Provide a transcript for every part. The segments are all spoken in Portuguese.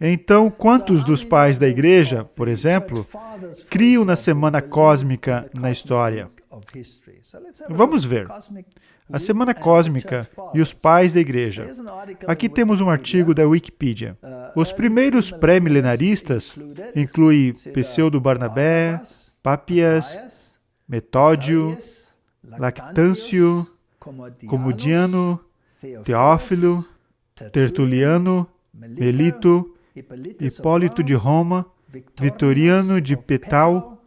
Então, quantos dos pais da igreja, por exemplo, criam na semana cósmica na história? Vamos ver. A semana cósmica e os pais da igreja. Aqui temos um artigo da Wikipedia. Os primeiros pré-milenaristas incluem Pseudo-Barnabé, Pápias, Metódio, Lactâncio, Comodiano, Teófilo, Tertuliano, Melito, Hipólito de Roma, Vitoriano de Petal.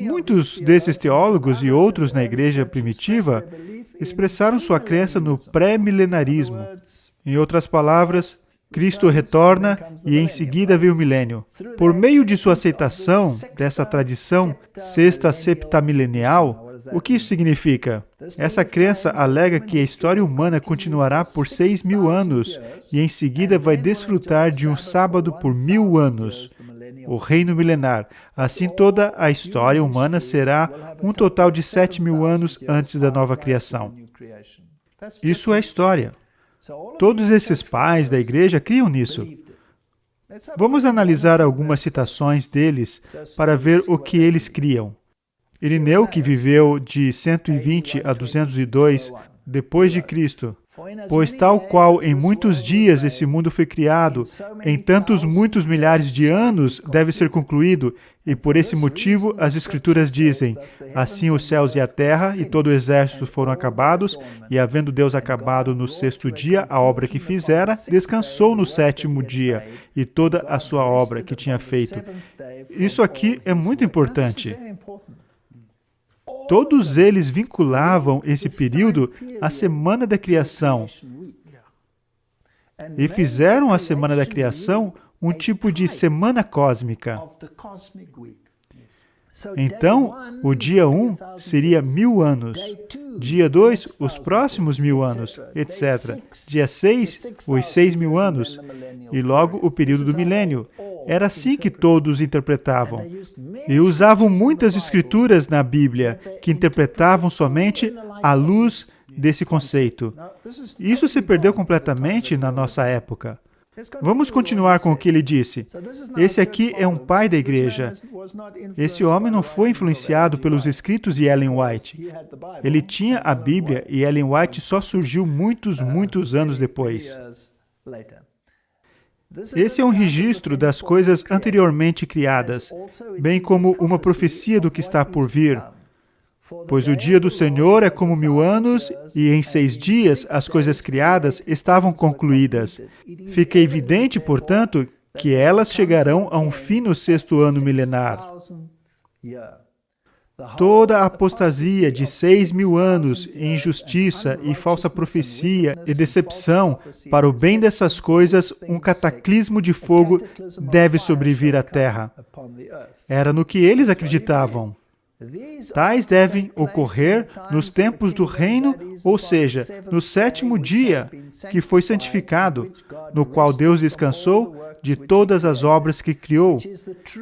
Muitos desses teólogos e outros na igreja primitiva expressaram sua crença no pré-milenarismo. Em outras palavras, Cristo retorna e em seguida vem o milênio. Por meio de sua aceitação dessa tradição sexta septamilenial, o que isso significa? Essa crença alega que a história humana continuará por 6.000 anos e em seguida vai desfrutar de um sábado por 1.000 anos, o reino milenar. Assim, toda a história humana será um total de 7.000 anos antes da nova criação. Isso é história. Todos esses pais da igreja criam nisso. Vamos analisar algumas citações deles para ver o que eles criam. Irineu, que viveu de 120 a 202 depois de Cristo, pois tal qual em muitos dias esse mundo foi criado, em tantos muitos milhares de anos deve ser concluído, e por esse motivo as Escrituras dizem, assim os céus e a terra e todo o exército foram acabados, e havendo Deus acabado no sexto dia a obra que fizera, descansou no sétimo dia, e toda a sua obra que tinha feito. Isso aqui é muito importante. Todos eles vinculavam esse período à semana da criação e fizeram a semana da criação um tipo de semana cósmica. Então, o dia 1 seria 1.000 anos, dia 2, os próximos 1.000 anos, etc. Dia 6, os 6.000 anos, e logo o período do milênio. Era assim que todos interpretavam. E usavam muitas escrituras na Bíblia que interpretavam somente à luz desse conceito. Isso se perdeu completamente na nossa época. Vamos continuar com o que ele disse. Esse aqui é um pai da igreja. Esse homem não foi influenciado pelos escritos de Ellen White. Ele tinha a Bíblia e Ellen White só surgiu muitos anos depois. Esse é um registro das coisas anteriormente criadas, bem como uma profecia do que está por vir. Pois o dia do Senhor é como 1.000 anos, e em 6 dias as coisas criadas estavam concluídas. Fica evidente, portanto, que elas chegarão a um fim no 6º ano milenar. Toda a apostasia de 6.000 anos, injustiça e falsa profecia e decepção, para o bem dessas coisas, um cataclismo de fogo deve sobrevir à terra. Era no que eles acreditavam. Tais devem ocorrer nos tempos do reino, ou seja, no 7º dia, que foi santificado, no qual Deus descansou de todas as obras que criou,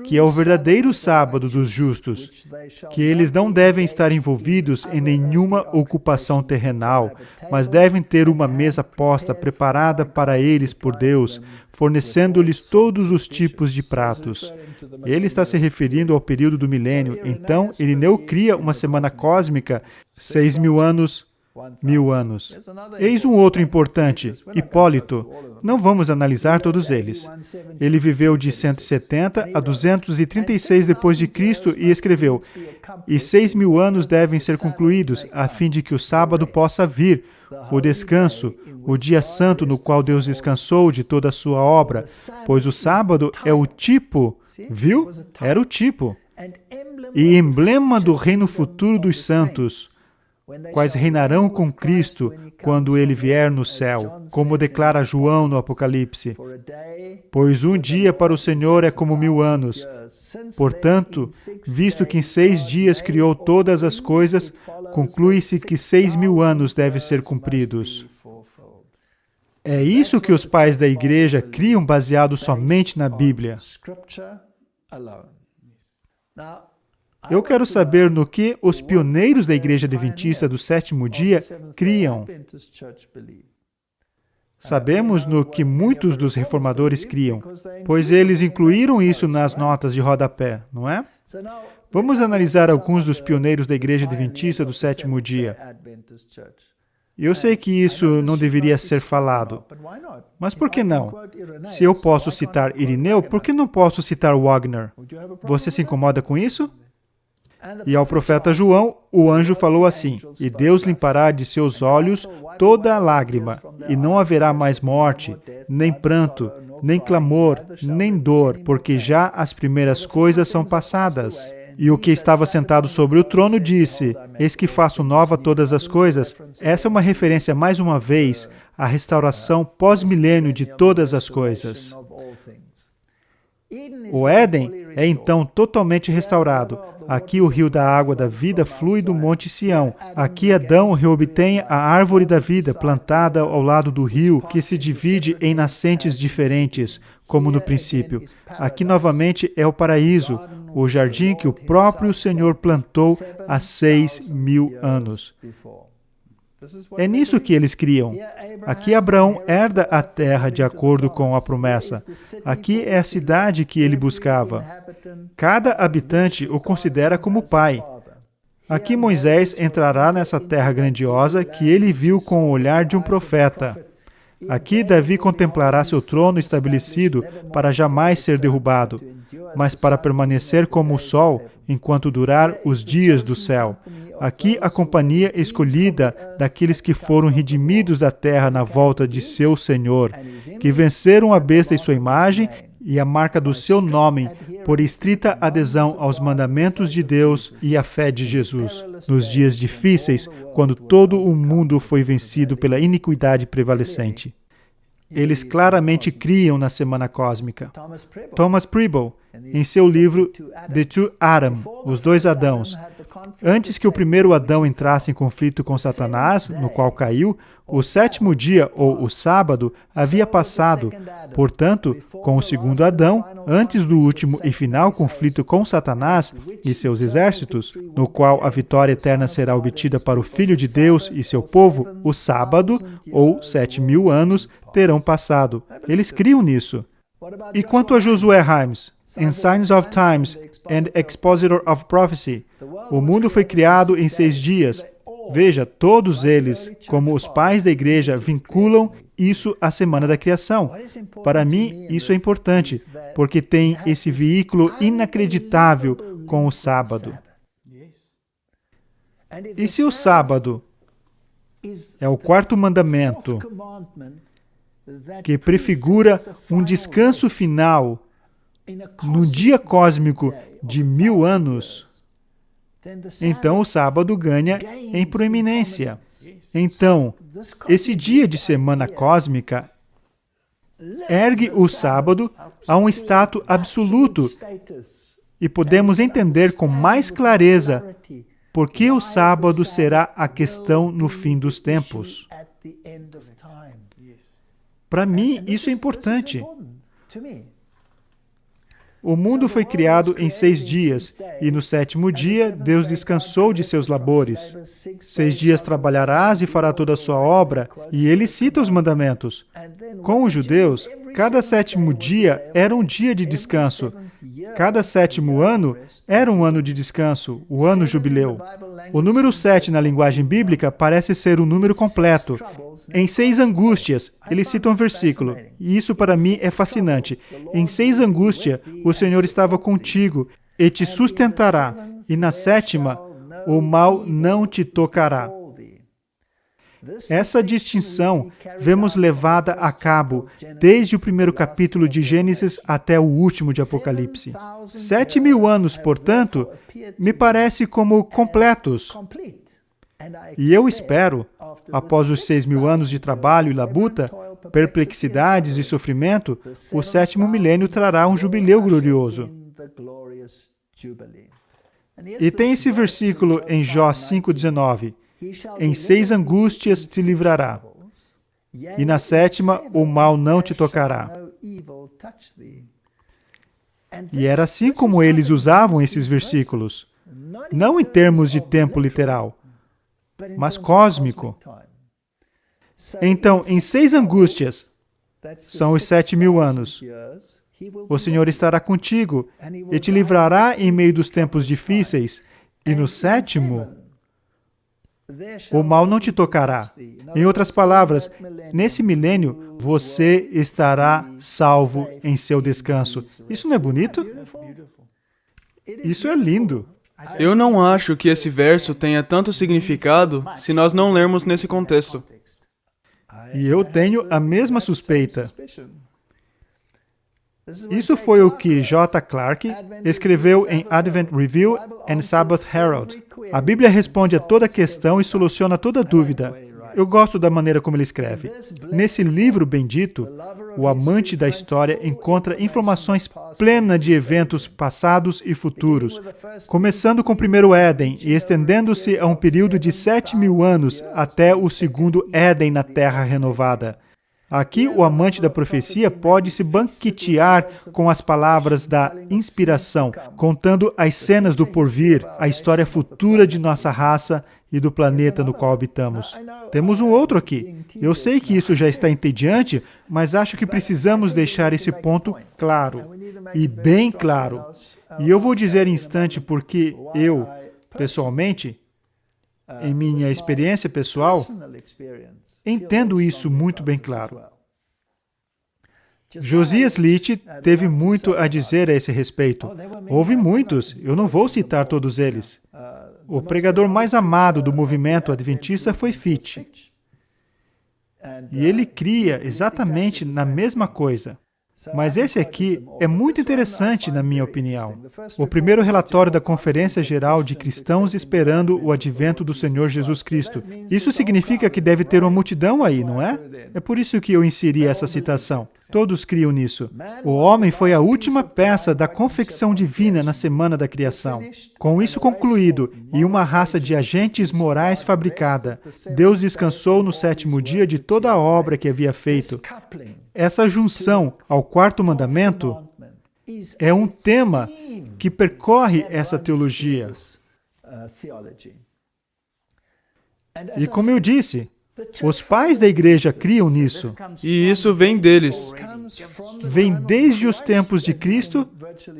que é o verdadeiro sábado dos justos, que eles não devem estar envolvidos em nenhuma ocupação terrenal, mas devem ter uma mesa posta preparada para eles por Deus, fornecendo-lhes todos os tipos de pratos. Ele está se referindo ao período do milênio. Então, Irineu cria uma semana cósmica, 6.000 anos, 1.000 anos. Eis um outro importante, Hipólito. Não vamos analisar todos eles. Ele viveu de 170 a 236 depois de Cristo e escreveu: "E 6.000 anos devem ser concluídos, a fim de que o sábado possa vir, o descanso, o dia santo no qual Deus descansou de toda a sua obra, pois o sábado é o tipo." Viu? Era o tipo. E emblema do reino futuro dos santos, quais reinarão com Cristo quando ele vier no céu, como declara João no Apocalipse. Pois um dia para o Senhor é como 1.000 anos. Portanto, visto que em 6 dias criou todas as coisas, conclui-se que 6.000 anos devem ser cumpridos. É isso que os pais da igreja criam baseado somente na Bíblia. Eu quero saber no que os pioneiros da Igreja Adventista do 7º dia criam. Sabemos no que muitos dos reformadores criam, pois eles incluíram isso nas notas de rodapé, não é? Vamos analisar alguns dos pioneiros da Igreja Adventista do Sétimo Dia. Eu sei que isso não deveria ser falado, mas por que não? Se eu posso citar Irineu, por que não posso citar Wagner? Você se incomoda com isso? E ao profeta João, o anjo falou assim: E Deus limpará de seus olhos toda a lágrima, e não haverá mais morte, nem pranto, nem clamor, nem dor, porque já as primeiras coisas são passadas. E o que estava sentado sobre o trono disse: Eis que faço nova todas as coisas. Essa é uma referência, mais uma vez, à restauração pós-milênio de todas as coisas. O Éden é então totalmente restaurado. Aqui o rio da água da vida flui do Monte Sião. Aqui Adão reobtém a árvore da vida plantada ao lado do rio, que se divide em nascentes diferentes, como no princípio. Aqui novamente é o paraíso, o jardim que o próprio Senhor plantou há 6.000 anos. É nisso que eles criam. Aqui Abraão herda a terra de acordo com a promessa. Aqui é a cidade que ele buscava. Cada habitante o considera como pai. Aqui Moisés entrará nessa terra grandiosa que ele viu com o olhar de um profeta. Aqui Davi contemplará seu trono estabelecido para jamais ser derrubado, mas para permanecer como o sol enquanto durar os dias do céu. Aqui a companhia escolhida daqueles que foram redimidos da terra na volta de seu Senhor, que venceram a besta em sua imagem e a marca do seu nome, por estrita adesão aos mandamentos de Deus e à fé de Jesus, nos dias difíceis, quando todo o mundo foi vencido pela iniquidade prevalecente. Eles claramente criam na semana cósmica. Thomas Preble, em seu livro The Two Adam, Os Dois Adãos, antes que o primeiro Adão entrasse em conflito com Satanás, no qual caiu, o sétimo dia, ou o sábado, havia passado. Portanto, com o segundo Adão, antes do último e final conflito com Satanás e seus exércitos, no qual a vitória eterna será obtida para o Filho de Deus e seu povo, o sábado, ou 7.000 anos, terão passado. Eles criam nisso. E quanto a Josué Himes, em Signs of Times and Expositor of Prophecy, o mundo foi criado em 6 dias. Veja, todos eles, como os pais da igreja, vinculam isso à semana da criação. Para mim, isso é importante, porque tem esse veículo inacreditável com o sábado. E se o sábado é o quarto mandamento, que prefigura um descanso final no dia cósmico de 1000 anos, então o sábado ganha em proeminência. Então, esse dia de semana cósmica ergue o sábado a um status absoluto e podemos entender com mais clareza por que o sábado será a questão no fim dos tempos. Para mim, isso é importante. O mundo foi criado em 6 dias, e no 7º dia Deus descansou de seus labores. 6 dias trabalharás e fará toda a sua obra, e ele cita os mandamentos. Com os judeus, cada 7º dia era um dia de descanso. Cada 7º ano era um ano de descanso, o ano jubileu. O número 7 na linguagem bíblica parece ser um número completo. Em 6 angústias, ele cita um versículo, e isso para mim é fascinante. Em 6 angústias, o Senhor estava contigo e te sustentará, e na 7ª, o mal não te tocará. Essa distinção vemos levada a cabo desde o primeiro capítulo de Gênesis até o último de Apocalipse. 7.000 anos, portanto, me parece como completos. E eu espero, após os 6.000 anos de trabalho e labuta, perplexidades e sofrimento, o 7º milênio trará um jubileu glorioso. E tem esse versículo em Jó 5,19. Em 6 angústias te livrará, e na 7ª o mal não te tocará. E era assim como eles usavam esses versículos, não em termos de tempo literal, mas cósmico. Então, em 6 angústias, são os 7.000 anos, o Senhor estará contigo e te livrará em meio dos tempos difíceis, e no 7º, o mal não te tocará. Em outras palavras, nesse milênio, você estará salvo em seu descanso. Isso não é bonito? Isso é lindo. Eu não acho que esse verso tenha tanto significado se nós não lermos nesse contexto. E eu tenho a mesma suspeita. Isso foi o que J. Clarke escreveu em Advent Review and Sabbath Herald. A Bíblia responde a toda questão e soluciona toda dúvida. Eu gosto da maneira como ele escreve. Nesse livro bendito, o amante da história encontra informações plenas de eventos passados e futuros, começando com o primeiro Éden e estendendo-se a um período de 7.000 anos até o segundo Éden na Terra renovada. Aqui, o amante da profecia pode se banquetear com as palavras da inspiração, contando as cenas do porvir, a história futura de nossa raça e do planeta no qual habitamos. Temos um outro aqui. Eu sei que isso já está entediante, mas acho que precisamos deixar esse ponto claro, e bem claro. E eu vou dizer em instante porque eu, pessoalmente, em minha experiência pessoal, entendo isso muito bem claro. Josias Litch teve muito a dizer a esse respeito. Houve muitos, eu não vou citar todos eles. O pregador mais amado do movimento adventista foi Fitch. E ele cria exatamente na mesma coisa. Mas esse aqui é muito interessante, na minha opinião. O primeiro relatório da Conferência Geral de Cristãos esperando o advento do Senhor Jesus Cristo. Isso significa que deve ter uma multidão aí, não é? É por isso que eu inseri essa citação. Todos criam nisso. O homem foi a última peça da confecção divina na semana da criação. Com isso concluído, e uma raça de agentes morais fabricada, Deus descansou no 7º dia de toda a obra que havia feito. Essa junção ao 4º mandamento é um tema que percorre essa teologia. E como eu disse, os pais da igreja criam nisso. E isso vem deles. Vem desde os tempos de Cristo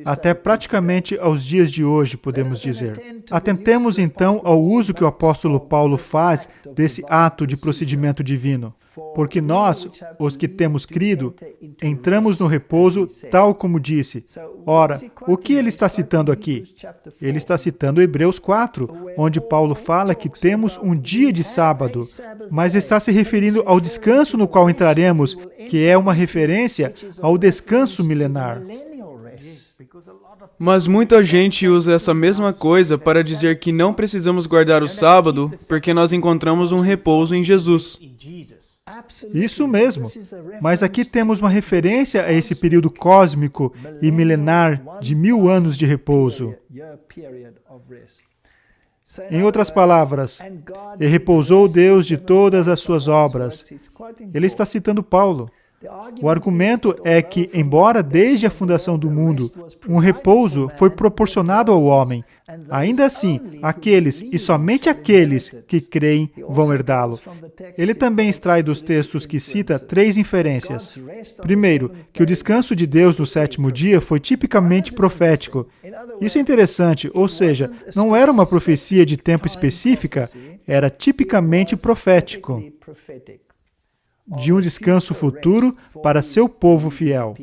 até praticamente aos dias de hoje, podemos dizer. Atentemos então ao uso que o apóstolo Paulo faz desse ato de procedimento divino. Porque nós, os que temos crido, entramos no repouso tal como disse. Ora, o que ele está citando aqui? Ele está citando Hebreus 4, onde Paulo fala que temos um dia de sábado, mas está se referindo ao descanso no qual entraremos, que é uma referência ao descanso milenar. Mas muita gente usa essa mesma coisa para dizer que não precisamos guardar o sábado porque nós encontramos um repouso em Jesus. Isso mesmo. Mas aqui temos uma referência a esse período cósmico e milenar de 1000 anos de repouso. Em outras palavras, e repousou Deus de todas as suas obras. Ele está citando Paulo. O argumento é que, embora desde a fundação do mundo, um repouso foi proporcionado ao homem, ainda assim, aqueles e somente aqueles que creem vão herdá-lo. Ele também extrai dos textos que cita 3 inferências. Primeiro, que o descanso de Deus no 7º dia foi tipicamente profético. Isso é interessante, ou seja, não era uma profecia de tempo específica, era tipicamente profético, de um descanso futuro para seu povo fiel.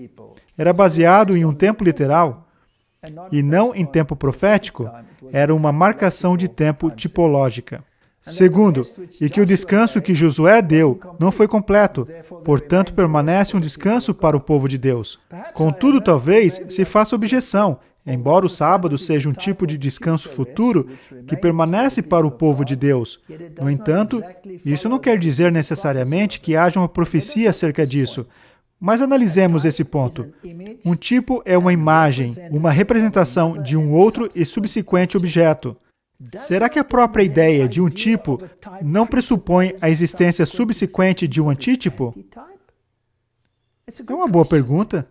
Era baseado em um tempo literal e não em tempo profético, era uma marcação de tempo tipológica. Segundo, e que o descanso que Josué deu não foi completo, portanto permanece um descanso para o povo de Deus. Contudo, talvez se faça objeção, embora o sábado seja um tipo de descanso futuro que permanece para o povo de Deus. No entanto, isso não quer dizer necessariamente que haja uma profecia acerca disso. Mas analisemos esse ponto. Um tipo é uma imagem, uma representação de um outro e subsequente objeto. Será que a própria ideia de um tipo não pressupõe a existência subsequente de um antítipo? É uma boa pergunta.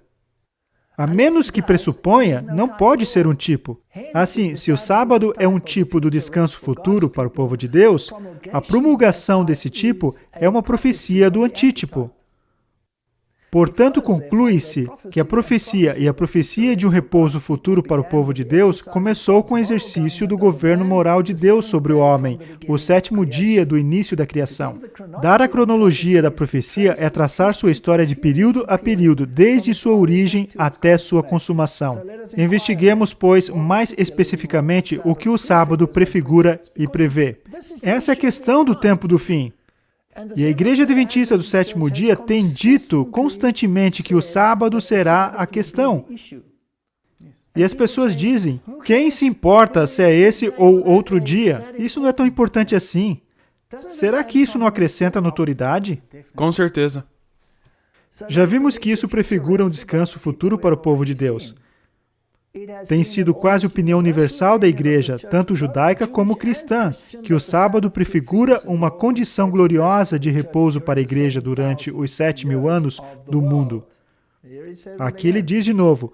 A menos que pressuponha, não pode ser um tipo. Assim, se o sábado é um tipo do descanso futuro para o povo de Deus, a promulgação desse tipo é uma profecia do antítipo. Portanto, conclui-se que a profecia e a profecia de um repouso futuro para o povo de Deus começou com o exercício do governo moral de Deus sobre o homem, o sétimo dia do início da criação. Dar a cronologia da profecia é traçar sua história de período a período, desde sua origem até sua consumação. Investiguemos, pois, mais especificamente o que o sábado prefigura e prevê. Essa é a questão do tempo do fim. E a Igreja Adventista do Sétimo Dia tem dito constantemente que o sábado será a questão. E as pessoas dizem, quem se importa se é esse ou outro dia? Isso não é tão importante assim. Será que isso não acrescenta notoriedade? Com certeza. Já vimos que isso prefigura um descanso futuro para o povo de Deus. Tem sido quase opinião universal da Igreja, tanto judaica como cristã, que o sábado prefigura uma condição gloriosa de repouso para a Igreja durante os 7.000 anos do mundo. Aqui ele diz de novo,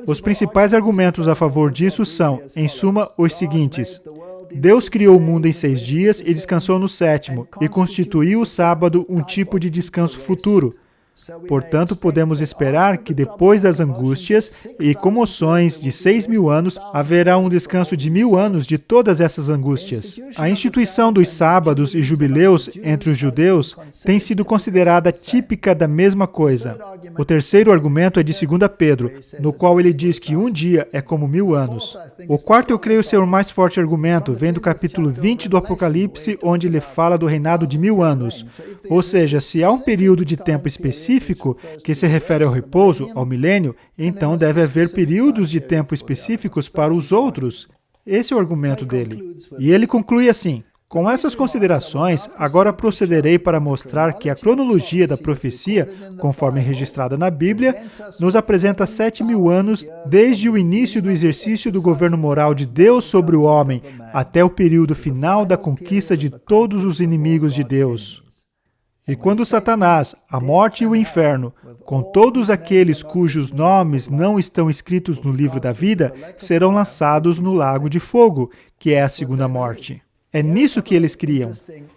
os principais argumentos a favor disso são, em suma, os seguintes. Deus criou o mundo em 6 dias e descansou no 7º, e constituiu o sábado um tipo de descanso futuro. Portanto, podemos esperar que depois das angústias e comoções de 6.000 anos, haverá um descanso de 1.000 anos de todas essas angústias. A instituição dos sábados e jubileus entre os judeus tem sido considerada típica da mesma coisa. O terceiro argumento é de 2 Pedro, no qual ele diz que um dia é como 1.000 anos. O quarto eu creio ser o mais forte argumento, vem do capítulo 20 do Apocalipse, onde ele fala do reinado de 1.000 anos. Ou seja, se há um período de tempo específico que se refere ao repouso, ao milênio, então deve haver períodos de tempo específicos para os outros. Esse é o argumento dele. E ele conclui assim, com essas considerações, agora procederei para mostrar que a cronologia da profecia, conforme registrada na Bíblia, nos apresenta 7.000 anos desde o início do exercício do governo moral de Deus sobre o homem, até o período final da conquista de todos os inimigos de Deus. E quando Satanás, a morte e o inferno, com todos aqueles cujos nomes não estão escritos no livro da vida, serão lançados no lago de fogo, que é a segunda morte. É nisso que eles criam.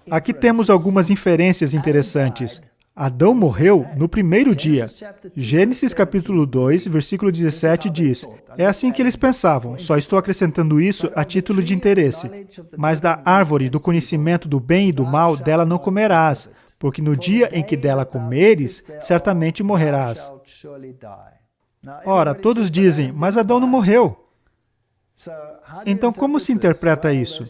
Aqui temos algumas inferências interessantes. Adão morreu no primeiro dia. Gênesis capítulo 2, versículo 17 diz, é assim que eles pensavam, só estou acrescentando isso a título de interesse. Mas da árvore do conhecimento do bem e do mal, dela não comerás, porque no dia em que dela comeres, certamente morrerás. Ora, todos dizem, mas Adão não morreu. Então, como se interpreta isso?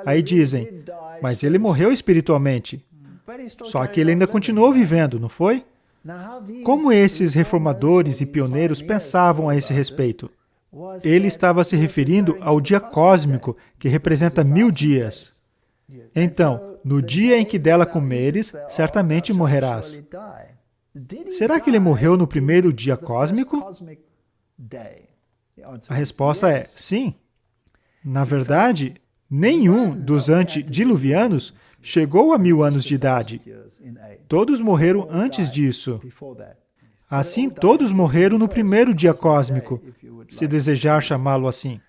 Aí dizem, mas ele morreu espiritualmente. Só que ele ainda continuou vivendo, não foi? Como esses reformadores e pioneiros pensavam a esse respeito? Ele estava se referindo ao dia cósmico, que representa 1.000 dias. Então, no dia em que dela comeres, certamente morrerás. Será que ele morreu no primeiro dia cósmico? A resposta é sim. Na verdade, nenhum dos antediluvianos chegou a 1.000 anos de idade. Todos morreram antes disso. Assim, todos morreram no primeiro dia cósmico, se desejar chamá-lo assim.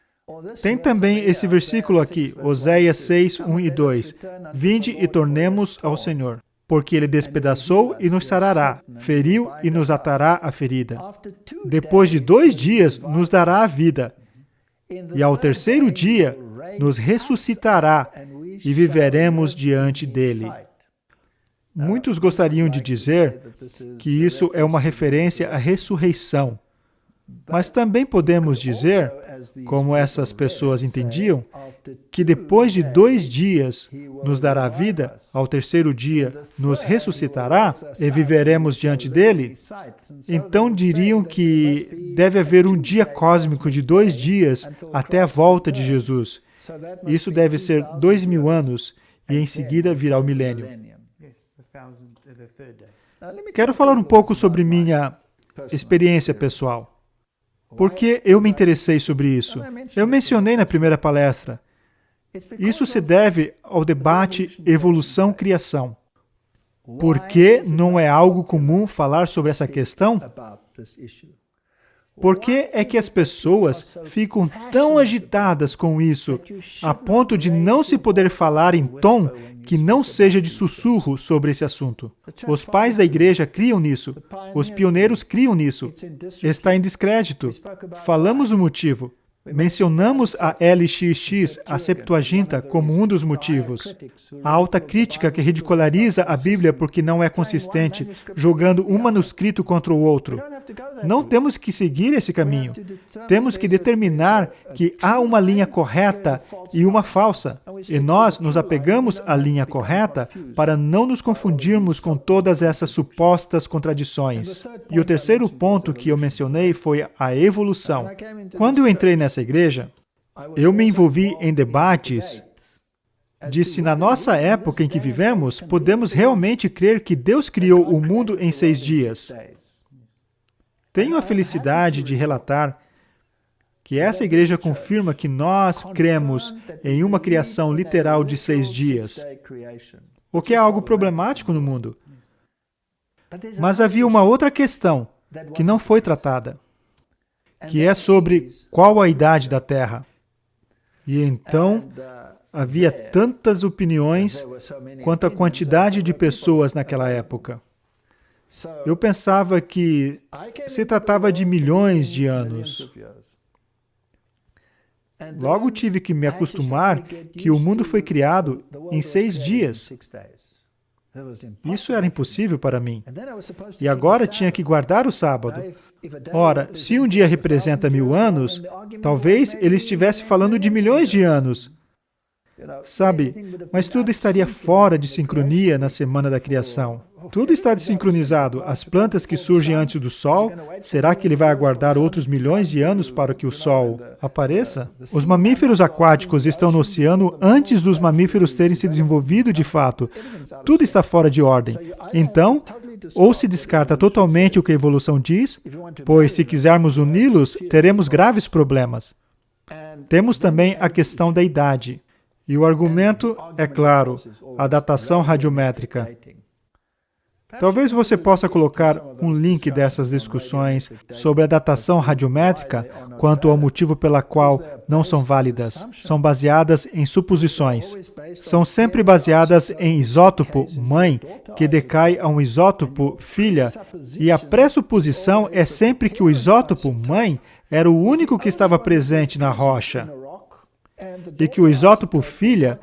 Tem também esse versículo aqui, Oséias 6, 1 e 2. Vinde e tornemos ao Senhor, porque Ele despedaçou e nos sarará, feriu e nos atará a ferida. Depois de 2 dias, nos dará a vida, e ao terceiro dia, nos ressuscitará e viveremos diante dele. Muitos gostariam de dizer que isso é uma referência à ressurreição. Mas também podemos dizer, como essas pessoas entendiam, que depois de 2 dias nos dará vida, ao terceiro dia nos ressuscitará e viveremos diante dele. Então diriam que deve haver um dia cósmico de 2 dias até a volta de Jesus. Isso deve ser 2.000 anos e em seguida virá o milênio. Quero falar um pouco sobre minha experiência pessoal. Por que eu me interessei sobre isso? Eu mencionei na primeira palestra. Isso se deve ao debate evolução-criação. Por que não é algo comum falar sobre essa questão? Por que é que as pessoas ficam tão agitadas com isso, a ponto de não se poder falar em tom que não seja de sussurro sobre esse assunto? Os pais da igreja criam nisso. Os pioneiros criam nisso. Está em descrédito. Falamos o motivo. Mencionamos a LXX, a Septuaginta, como um dos motivos. A alta crítica que ridiculariza a Bíblia porque não é consistente, jogando um manuscrito contra o outro. Não temos que seguir esse caminho. Temos que determinar que há uma linha correta e uma falsa. E nós nos apegamos à linha correta para não nos confundirmos com todas essas supostas contradições. E o terceiro ponto que eu mencionei foi a evolução. Quando eu entrei nessa igreja, eu me envolvi em debates de se na nossa época em que vivemos, podemos realmente crer que Deus criou o mundo em 6 dias. Tenho a felicidade de relatar que essa igreja confirma que nós cremos em uma criação literal de 6 dias, o que é algo problemático no mundo. Mas havia uma outra questão que não foi tratada, que é sobre qual a idade da Terra. E então, havia tantas opiniões quanto a quantidade de pessoas naquela época. Eu pensava que se tratava de milhões de anos. Logo tive que me acostumar que o mundo foi criado em 6 dias. Isso era impossível para mim. E agora tinha que guardar o sábado. Ora, se um dia representa 1000 anos, talvez ele estivesse falando de milhões de anos. Sabe, mas tudo estaria fora de sincronia na semana da criação. Tudo está desincronizado. As plantas que surgem antes do Sol, será que ele vai aguardar outros milhões de anos para que o Sol apareça? Os mamíferos aquáticos estão no oceano antes dos mamíferos terem se desenvolvido de fato. Tudo está fora de ordem. Então, ou se descarta totalmente o que a evolução diz, pois se quisermos uni-los, teremos graves problemas. Temos também a questão da idade. E o argumento é claro, a datação radiométrica. Talvez você possa colocar um link dessas discussões sobre a datação radiométrica quanto ao motivo pela qual não são válidas. São baseadas em suposições. São sempre baseadas em isótopo mãe, que decai a um isótopo filha, e a pressuposição é sempre que o isótopo mãe era o único que estava presente na rocha. E que o isótopo filha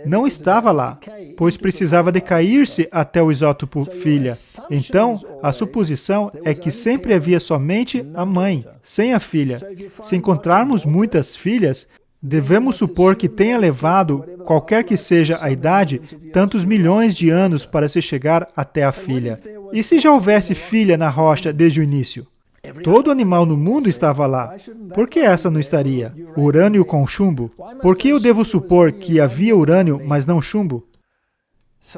não estava lá, pois precisava decair-se até o isótopo filha. Então, a suposição é que sempre havia somente a mãe, sem a filha. Se encontrarmos muitas filhas, devemos supor que tenha levado, qualquer que seja a idade, tantos milhões de anos para se chegar até a filha. E se já houvesse filha na rocha desde o início? Todo animal no mundo estava lá. Por que essa não estaria? Urânio com chumbo? Por que eu devo supor que havia urânio, mas não chumbo?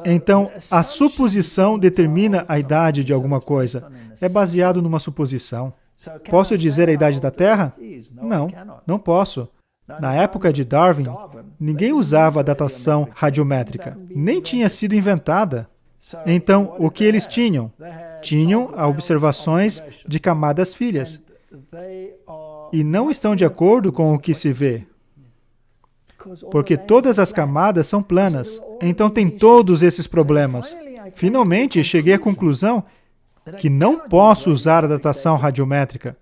Então, a suposição determina a idade de alguma coisa. É baseado numa suposição. Posso dizer a idade da Terra? Não, não posso. Na época de Darwin, ninguém usava a datação radiométrica. Nem tinha sido inventada. Então, o que eles tinham? Tinham observações de camadas filhas. E não estão de acordo com o que se vê. Porque todas as camadas são planas. Então, tem todos esses problemas. Finalmente, cheguei à conclusão que não posso usar a datação radiométrica,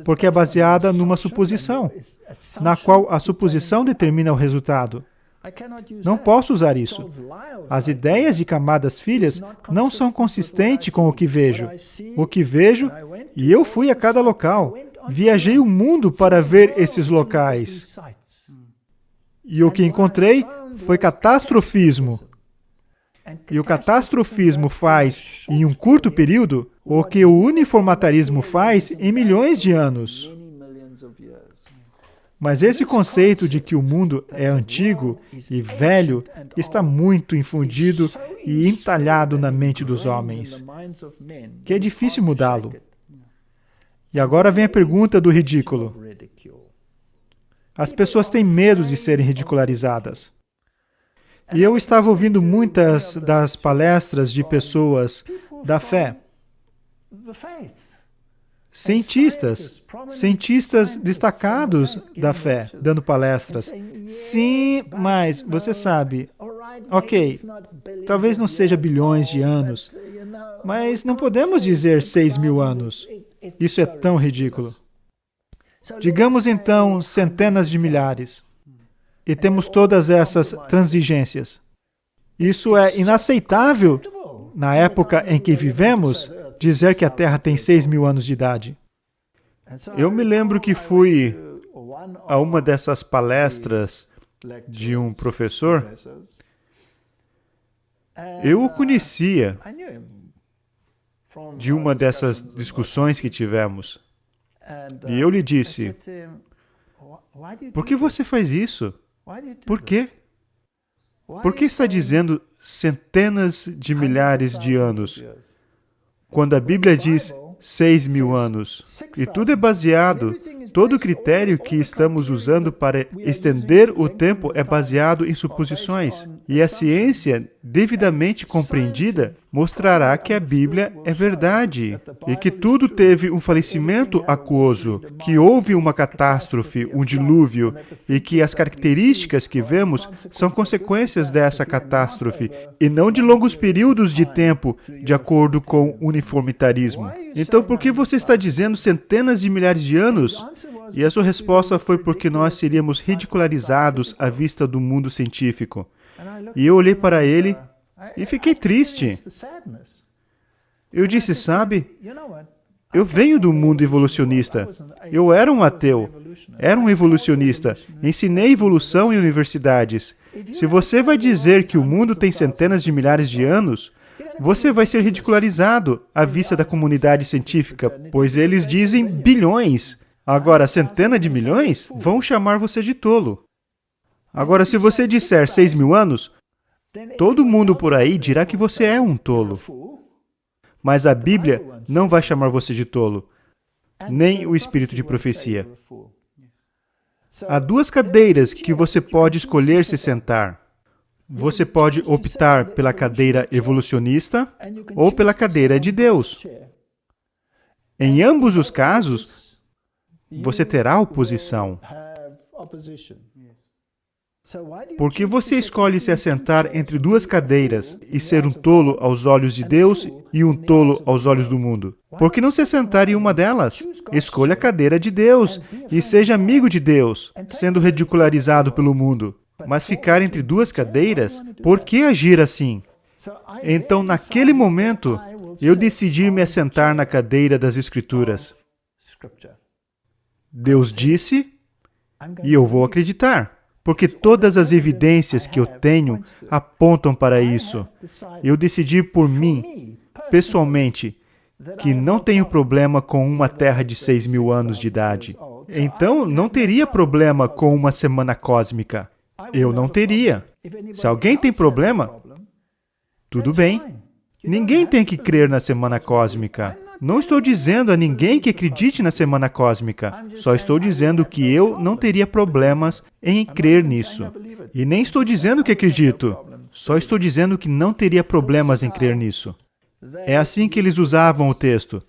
porque é baseada numa suposição, na qual a suposição determina o resultado. Não posso usar isso. As ideias de camadas filhas não são consistentes com o que vejo. O que vejo, e eu fui a cada local. Viajei o mundo para ver esses locais. E o que encontrei foi catastrofismo. E o catastrofismo faz, em um curto período, o que o uniformitarismo faz em milhões de anos. Mas esse conceito de que o mundo é antigo e velho está muito infundido e entalhado na mente dos homens, que é difícil mudá-lo. E agora vem a pergunta do ridículo. As pessoas têm medo de serem ridicularizadas. E eu estava ouvindo muitas das palestras de pessoas da fé. cientistas destacados da fé, dando palestras. Sim, mas você sabe, ok, talvez não seja bilhões de anos, mas não podemos dizer 6.000 anos. Isso é tão ridículo. Digamos então centenas de milhares. E temos todas essas transigências. Isso é inaceitável na época em que vivemos, dizer que a Terra tem 6.000 anos de idade. Eu me lembro que fui a uma dessas palestras de um professor. Eu o conhecia de uma dessas discussões que tivemos. E eu lhe disse, por que você faz isso? Por quê? Por que está dizendo centenas de milhares de anos, quando a Bíblia diz 6.000 anos? E tudo é baseado, todo o critério que estamos usando para estender o tempo é baseado em suposições. E a ciência, devidamente compreendida, mostrará que a Bíblia é verdade e que tudo teve um falecimento aquoso, que houve uma catástrofe, um dilúvio, e que as características que vemos são consequências dessa catástrofe e não de longos períodos de tempo, de acordo com o uniformitarismo. Então, por que você está dizendo centenas de milhares de anos? E a sua resposta foi porque nós seríamos ridicularizados à vista do mundo científico. E eu olhei para ele e fiquei triste. Eu disse, sabe, eu venho do mundo evolucionista. Eu era um ateu, era um evolucionista. Ensinei evolução em universidades. Se você vai dizer que o mundo tem centenas de milhares de anos, você vai ser ridicularizado à vista da comunidade científica, pois eles dizem bilhões. Agora, centenas de milhões vão chamar você de tolo. Agora, se você disser 6.000 anos, todo mundo por aí dirá que você é um tolo. Mas a Bíblia não vai chamar você de tolo, nem o espírito de profecia. Há duas cadeiras que você pode escolher se sentar. Você pode optar pela cadeira evolucionista ou pela cadeira de Deus. Em ambos os casos, você terá oposição. Por que você escolhe se assentar entre duas cadeiras e ser um tolo aos olhos de Deus e um tolo aos olhos do mundo? Por que não se assentar em uma delas? Escolha a cadeira de Deus e seja amigo de Deus, sendo ridicularizado pelo mundo. Mas ficar entre duas cadeiras, por que agir assim? Então, naquele momento, eu decidi me assentar na cadeira das Escrituras. Deus disse, e eu vou acreditar, porque todas as evidências que eu tenho apontam para isso. Eu decidi por mim, pessoalmente, que não tenho problema com uma terra de 6.000 anos de idade. Então, não teria problema com uma semana cósmica. Eu não teria. Se alguém tem problema, tudo bem. Ninguém tem que crer na semana cósmica. Não estou dizendo a ninguém que acredite na semana cósmica. Só estou dizendo que eu não teria problemas em crer nisso. E nem estou dizendo que acredito. Só estou dizendo que não teria problemas em crer nisso. É assim que eles usavam o texto.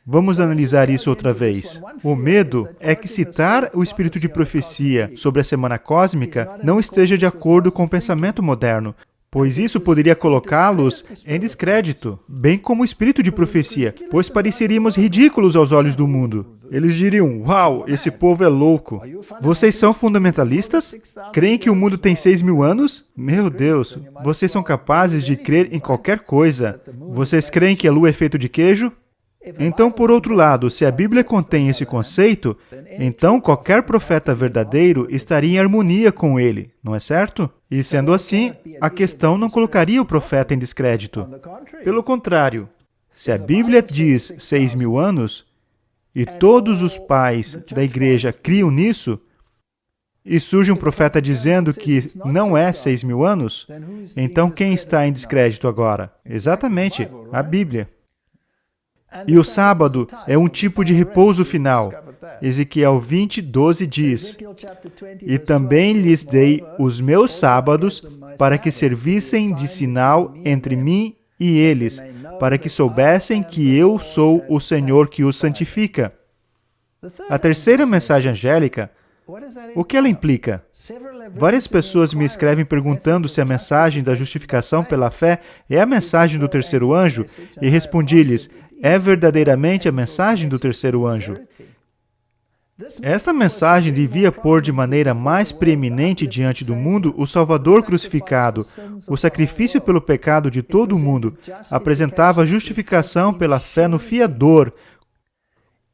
Vamos analisar isso outra vez. O medo é que citar o espírito de profecia sobre a semana cósmica não esteja de acordo com o pensamento moderno, pois isso poderia colocá-los em descrédito, bem como o espírito de profecia, pois pareceríamos ridículos aos olhos do mundo. Eles diriam, uau, esse povo é louco. Vocês são fundamentalistas? Creem que o mundo tem 6.000 anos? Meu Deus, vocês são capazes de crer em qualquer coisa. Vocês creem que a lua é feita de queijo? Então, por outro lado, se a Bíblia contém esse conceito, então qualquer profeta verdadeiro estaria em harmonia com ele, não é certo? E sendo assim, a questão não colocaria o profeta em descrédito. Pelo contrário, se a Bíblia diz 6.000 anos, e todos os pais da igreja criam nisso, e surge um profeta dizendo que não é 6.000 anos, então quem está em descrédito agora? Exatamente, a Bíblia. E o sábado é um tipo de repouso final. Ezequiel 20:12 diz, e também lhes dei os meus sábados para que servissem de sinal entre mim e eles, para que soubessem que eu sou o Senhor que os santifica. A terceira mensagem angélica, o que ela implica? Várias pessoas me escrevem perguntando se a mensagem da justificação pela fé é a mensagem do terceiro anjo, e respondi-lhes, é verdadeiramente a mensagem do terceiro anjo. Esta mensagem devia pôr de maneira mais preeminente diante do mundo o Salvador crucificado. O sacrifício pelo pecado de todo o mundo apresentava a justificação pela fé no fiador.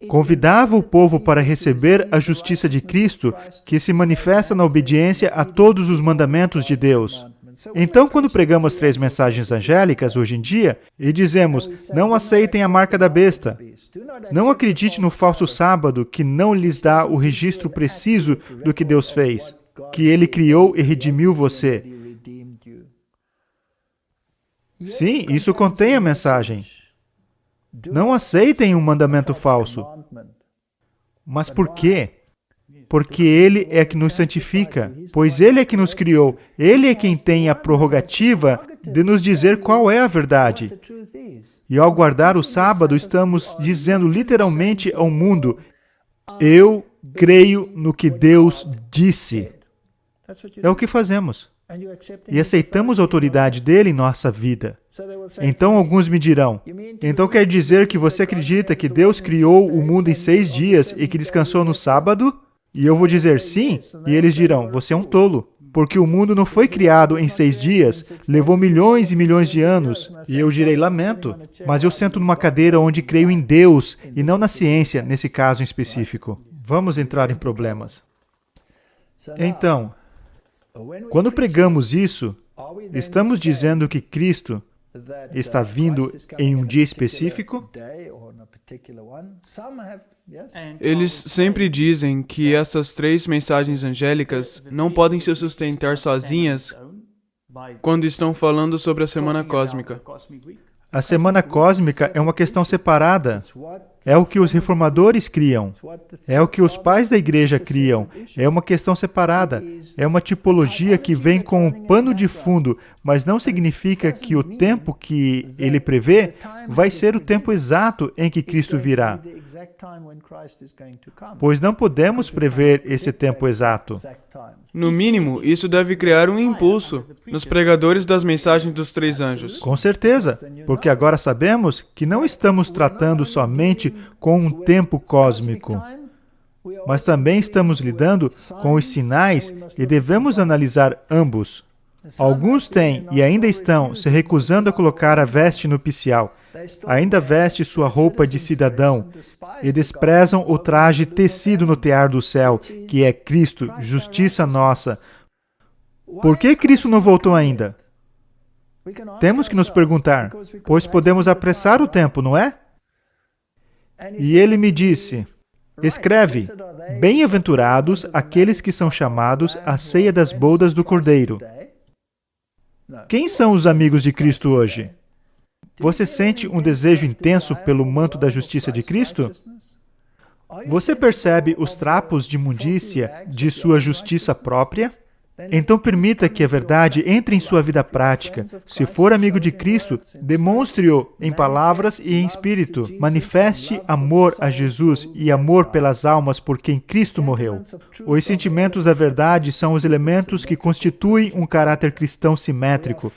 Convidava o povo para receber a justiça de Cristo, que se manifesta na obediência a todos os mandamentos de Deus. Então, quando pregamos 3 mensagens angélicas hoje em dia e dizemos, não aceitem a marca da besta, não acredite no falso sábado que não lhes dá o registro preciso do que Deus fez, que Ele criou e redimiu você. Sim, isso contém a mensagem. Não aceitem um mandamento falso. Mas por quê? Porque Ele é que nos santifica, pois Ele é que nos criou. Ele é quem tem a prerrogativa de nos dizer qual é a verdade. E ao guardar o sábado, estamos dizendo literalmente ao mundo, eu creio no que Deus disse. É o que fazemos. E aceitamos a autoridade dele em nossa vida. Então alguns me dirão, então quer dizer que você acredita que Deus criou o mundo em 6 dias e que descansou no sábado? E eu vou dizer sim, e eles dirão, você é um tolo, porque o mundo não foi criado em 6 dias, levou milhões e milhões de anos. E eu direi, lamento, mas eu sento numa cadeira onde creio em Deus e não na ciência, nesse caso em específico. Vamos entrar em problemas. Então, quando pregamos isso, estamos dizendo que Cristo está vindo em um dia específico? Eles sempre dizem que essas 3 mensagens angélicas não podem se sustentar sozinhas quando estão falando sobre a semana cósmica. A semana cósmica é uma questão separada. É o que os reformadores criam. É o que os pais da igreja criam. É uma questão separada. É uma tipologia que vem com um pano de fundo, mas não significa que o tempo que ele prevê vai ser o tempo exato em que Cristo virá. Pois não podemos prever esse tempo exato. No mínimo, isso deve criar um impulso nos pregadores das mensagens dos 3 anjos. Com certeza, porque agora sabemos que não estamos tratando somente com um tempo cósmico, mas também estamos lidando com os sinais e devemos analisar ambos. Alguns têm e ainda estão se recusando a colocar a veste nupcial. Ainda veste sua roupa de cidadão e desprezam o traje tecido no tear do céu, que é Cristo, justiça nossa. Por que Cristo não voltou ainda? Temos que nos perguntar, pois podemos apressar o tempo, não é? E ele me disse, escreve, bem-aventurados aqueles que são chamados à ceia das bodas do Cordeiro. Quem são os amigos de Cristo hoje? Você sente um desejo intenso pelo manto da justiça de Cristo? Você percebe os trapos de imundícia de sua justiça própria? Então permita que a verdade entre em sua vida prática. Se for amigo de Cristo, demonstre-o em palavras e em espírito. Manifeste amor a Jesus e amor pelas almas por quem Cristo morreu. Os sentimentos da verdade são os elementos que constituem um caráter cristão simétrico.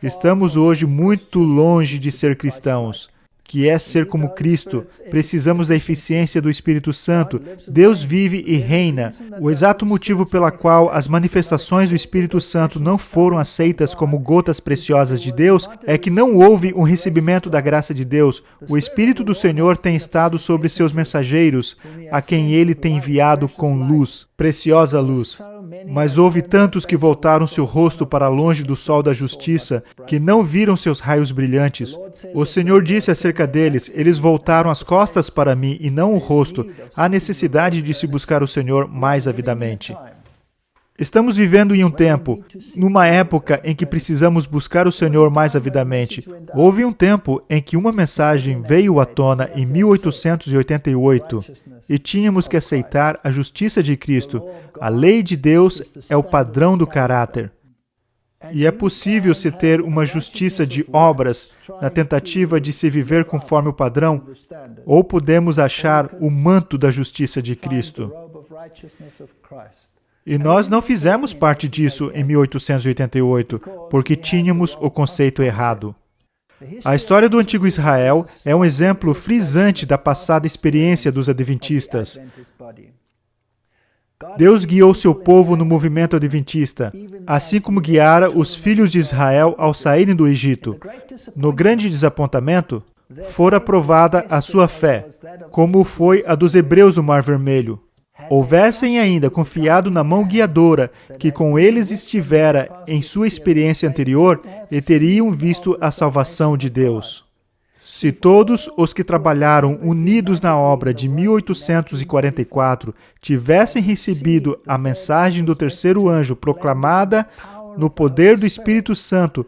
Estamos hoje muito longe de ser cristãos, que é ser como Cristo. Precisamos da eficiência do Espírito Santo. Deus vive e reina. O exato motivo pela qual as manifestações do Espírito Santo não foram aceitas como gotas preciosas de Deus é que não houve um recebimento da graça de Deus. O Espírito do Senhor tem estado sobre seus mensageiros, a quem Ele tem enviado com luz, preciosa luz. Mas houve tantos que voltaram seu rosto para longe do sol da justiça, que não viram seus raios brilhantes. O Senhor disse acerca deles, eles voltaram as costas para mim e não o rosto. Há necessidade de se buscar o Senhor mais avidamente. Estamos vivendo em um tempo, numa época em que precisamos buscar o Senhor mais avidamente. Houve um tempo em que uma mensagem veio à tona em 1888 e tínhamos que aceitar a justiça de Cristo. A lei de Deus é o padrão do caráter. E é possível se ter uma justiça de obras na tentativa de se viver conforme o padrão, ou podemos achar o manto da justiça de Cristo. E nós não fizemos parte disso em 1888, porque tínhamos o conceito errado. A história do antigo Israel é um exemplo frisante da passada experiência dos adventistas. Deus guiou seu povo no movimento adventista, assim como guiara os filhos de Israel ao saírem do Egito. No grande desapontamento, fora provada a sua fé, como foi a dos hebreus do Mar Vermelho. Houvessem ainda confiado na mão guiadora que com eles estivera em sua experiência anterior, e teriam visto a salvação de Deus. Se todos os que trabalharam unidos na obra de 1844 tivessem recebido a mensagem do terceiro anjo proclamada no poder do Espírito Santo,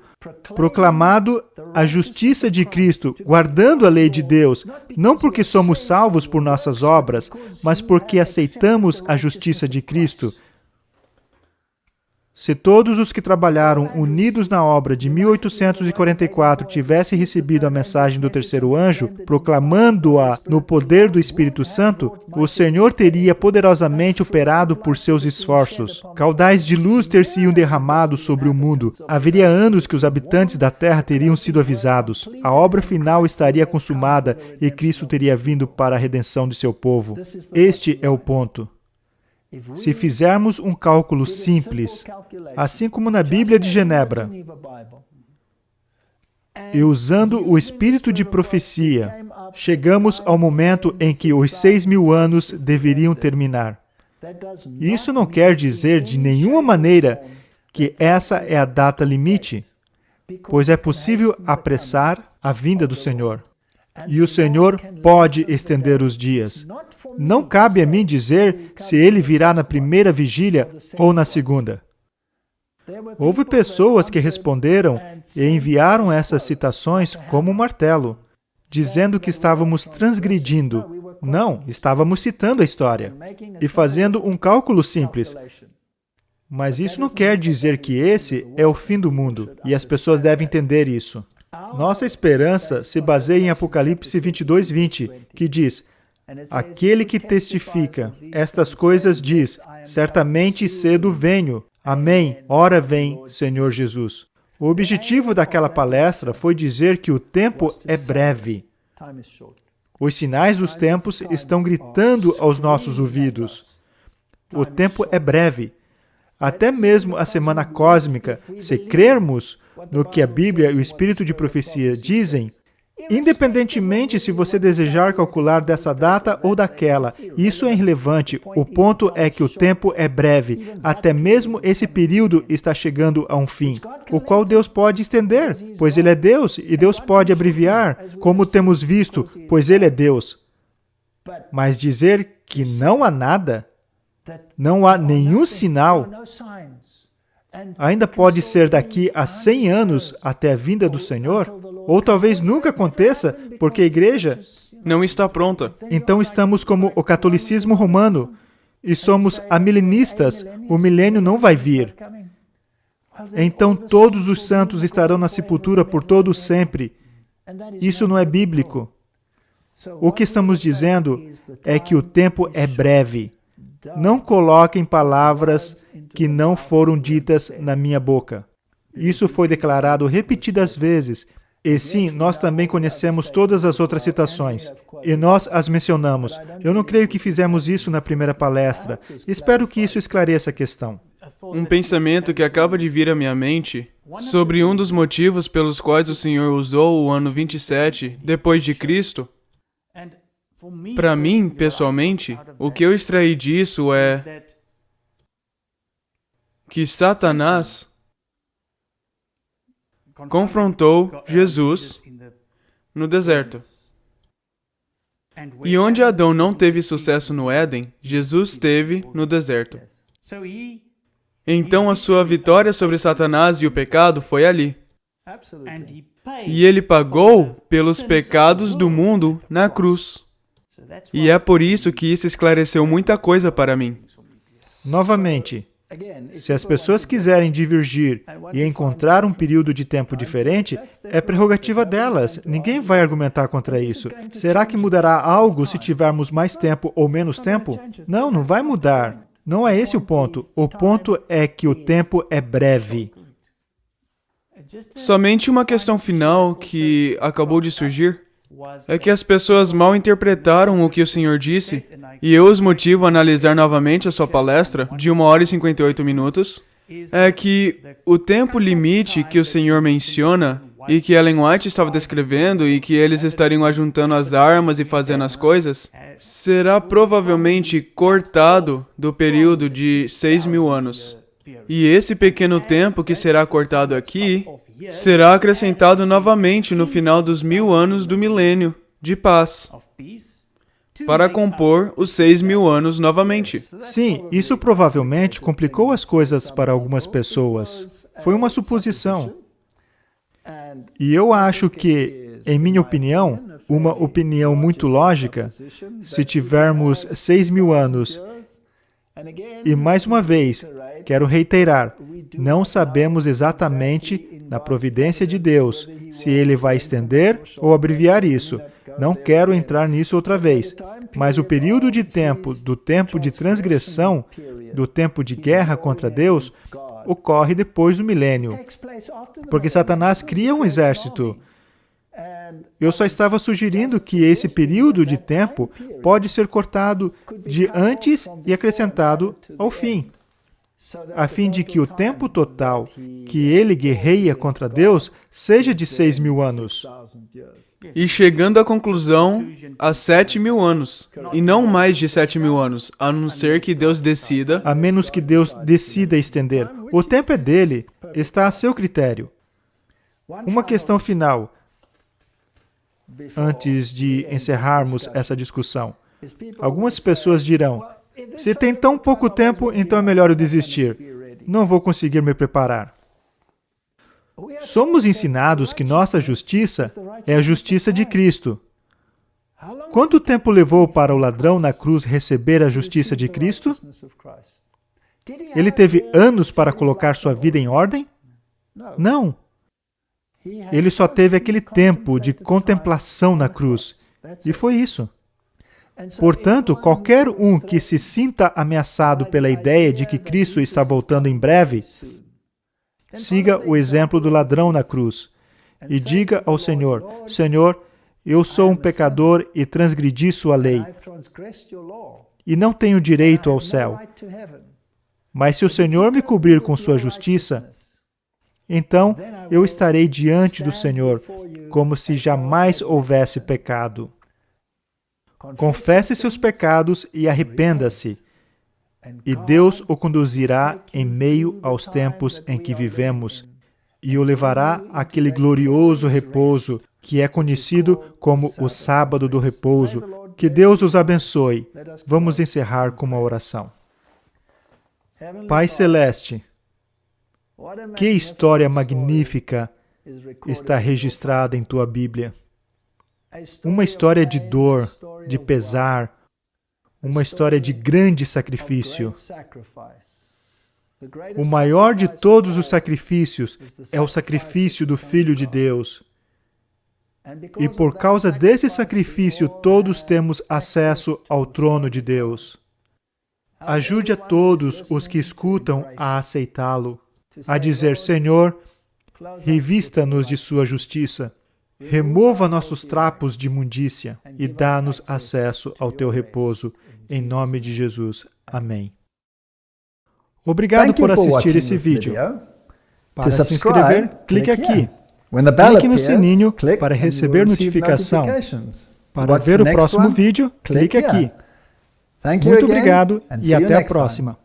proclamado a justiça de Cristo, guardando a lei de Deus, não porque somos salvos por nossas obras, mas porque aceitamos a justiça de Cristo. Se todos os que trabalharam unidos na obra de 1844 tivessem recebido a mensagem do terceiro anjo, proclamando-a no poder do Espírito Santo, o Senhor teria poderosamente operado por seus esforços. Caudais de luz ter-se-iam derramado sobre o mundo. Haveria anos que os habitantes da terra teriam sido avisados. A obra final estaria consumada e Cristo teria vindo para a redenção de seu povo. Este é o ponto. Se fizermos um cálculo simples, assim como na Bíblia de Genebra, e usando o espírito de profecia, chegamos ao momento em que os 6.000 anos deveriam terminar. Isso não quer dizer de nenhuma maneira que essa é a data limite, pois é possível apressar a vinda do Senhor. E o Senhor pode estender os dias. Não cabe a mim dizer se Ele virá na primeira vigília ou na segunda. Houve pessoas que responderam e enviaram essas citações como um martelo, dizendo que estávamos transgredindo. Não, estávamos citando a história e fazendo um cálculo simples. Mas isso não quer dizer que esse é o fim do mundo, e as pessoas devem entender isso. Nossa esperança se baseia em Apocalipse 22:20, que diz: aquele que testifica estas coisas diz, certamente cedo venho. Amém. Ora vem, Senhor Jesus. O objetivo daquela palestra foi dizer que o tempo é breve. Os sinais dos tempos estão gritando aos nossos ouvidos. O tempo é breve. Até mesmo a semana cósmica, se crermos no que a Bíblia e o Espírito de Profecia dizem, independentemente se você desejar calcular dessa data ou daquela, isso é irrelevante. O ponto é que o tempo é breve. Até mesmo esse período está chegando a um fim, o qual Deus pode estender, pois Ele é Deus, e Deus pode abreviar, como temos visto, pois Ele é Deus. Mas dizer que não há nada, não há nenhum sinal, ainda pode ser daqui a 100 anos até a vinda do Senhor, ou talvez nunca aconteça, porque a igreja não está pronta. Então estamos como o catolicismo romano e somos amilenistas, o milênio não vai vir. Então todos os santos estarão na sepultura por todo sempre. Isso não é bíblico. O que estamos dizendo é que o tempo é breve. Não coloquem palavras que não foram ditas na minha boca. Isso foi declarado repetidas vezes. E sim, nós também conhecemos todas as outras citações. E nós as mencionamos. Eu não creio que fizemos isso na primeira palestra. Espero que isso esclareça a questão. Um pensamento que acaba de vir à minha mente sobre um dos motivos pelos quais o Senhor usou o ano 27 depois de Cristo. Para mim, pessoalmente, o que eu extraí disso é que Satanás confrontou Jesus no deserto. E onde Adão não teve sucesso no Éden, Jesus teve no deserto. Então a sua vitória sobre Satanás e o pecado foi ali. E ele pagou pelos pecados do mundo na cruz. E é por isso que isso esclareceu muita coisa para mim. Novamente, Se as pessoas quiserem divergir e encontrar um período de tempo diferente, é prerrogativa delas. Ninguém vai argumentar contra isso. Será que mudará algo se tivermos mais tempo ou menos tempo? Não, não vai mudar. Não é esse o ponto. O ponto é que o tempo é breve. Somente uma questão final que acabou de surgir é que as pessoas mal interpretaram o que o Senhor disse, e eu os motivo a analisar novamente a sua palestra, de 1 hora e 58 minutos, é que o tempo limite que o Senhor menciona, e que Ellen White estava descrevendo, e que eles estariam ajuntando as armas e fazendo as coisas, será provavelmente cortado do período de 6.000 anos. E esse pequeno tempo que será cortado aqui, será acrescentado novamente no final dos 1000 anos do milênio de paz, para compor os 6.000 anos novamente. Sim, isso provavelmente complicou as coisas para algumas pessoas. Foi uma suposição. E eu acho que, em minha opinião, uma opinião muito lógica, se tivermos 6.000 anos, e mais uma vez, quero reiterar, não sabemos exatamente, na providência de Deus, se Ele vai estender ou abreviar isso. Não quero entrar nisso outra vez. Mas o período de tempo, do tempo de transgressão, do tempo de guerra contra Deus, ocorre depois do milênio. Porque Satanás cria um exército. Eu só estava sugerindo que esse período de tempo pode ser cortado de antes e acrescentado ao fim, a fim de que o tempo total que ele guerreia contra Deus seja de 6.000 anos. E chegando à conclusão, a 7.000 anos, e não mais de 7.000 anos, a não ser que Deus decida. A menos que Deus decida estender. O tempo é dele, está a seu critério. Uma questão final, antes de encerrarmos essa discussão. Algumas pessoas dirão, se tem tão pouco tempo, então é melhor eu desistir. Não vou conseguir me preparar. Somos ensinados que nossa justiça é a justiça de Cristo. Quanto tempo levou para o ladrão na cruz receber a justiça de Cristo? Ele teve anos para colocar sua vida em ordem? Não. Ele só teve aquele tempo de contemplação na cruz. E foi isso. Portanto, qualquer um que se sinta ameaçado pela ideia de que Cristo está voltando em breve, siga o exemplo do ladrão na cruz e diga ao Senhor, Senhor, eu sou um pecador e transgredi sua lei e não tenho direito ao céu. Mas se o Senhor me cobrir com sua justiça, então eu estarei diante do Senhor como se jamais houvesse pecado. Confesse seus pecados e arrependa-se, e Deus o conduzirá em meio aos tempos em que vivemos e o levará àquele glorioso repouso que é conhecido como o sábado do repouso. Que Deus os abençoe. Vamos encerrar com uma oração. Pai Celeste, que história magnífica está registrada em Tua Bíblia. Uma história de dor, de pesar, uma história de grande sacrifício. O maior de todos os sacrifícios é o sacrifício do Filho de Deus. E por causa desse sacrifício, todos temos acesso ao trono de Deus. Ajude a todos os que escutam a aceitá-lo, a dizer, Senhor, revista-nos de sua justiça. Remova nossos trapos de imundícia e dá-nos acesso ao Teu repouso. Em nome de Jesus. Amém. Obrigado por assistir esse vídeo. Para se inscrever, clique aqui. Clique no sininho para receber notificação. Para ver o próximo vídeo, clique aqui. Muito obrigado e até a próxima.